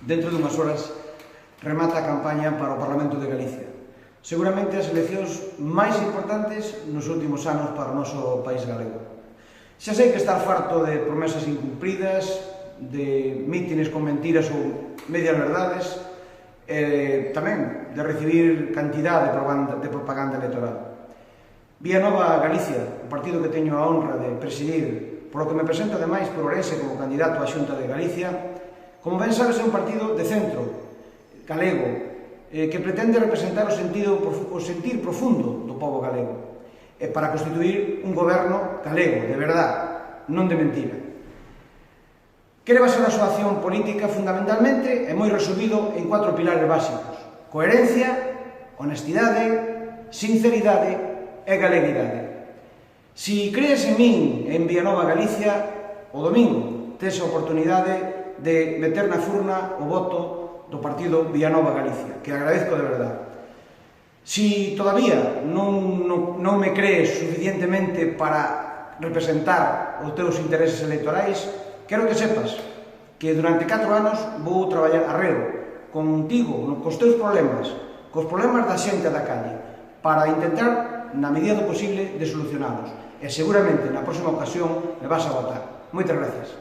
Dentro dunhas horas remata a campaña para o Parlamento de Galicia. Seguramente as eleccións máis importantes nos últimos anos para o noso país galego. Xa sei que estar farto de promesas incumpridas, de mítines con mentiras ou medias verdades, tamén de recibir cantidad de propaganda electoral. Vianova Galicia, o partido que teño a honra de presidir, por o que me presento ademais por Ourense como candidato á Xunta de Galicia, como ben sabes, é un partido de centro, galego, que pretende representar o sentir profundo do pobo galego, para constituir un goberno galego, de verdad, non de mentira. Quere basar a súa acción política fundamentalmente e moi resumido en 4 pilares básicos: coherencia, honestidade, sinceridade e galeguidade. Si crees en min en Vianova Galicia, o domingo tes a oportunidade de meter na furna o voto do partido Vianova Galicia, que agradezco de verdade. Si todavía non me crees suficientemente para representar os teus intereses electorais, quero que sepas que durante 4 anos vou traballar arreo contigo, cos teus problemas, cos problemas da xente da calle, para intentar, na medida do posible, de solucionalos. E seguramente na próxima ocasión me vas a votar. Moitas gracias.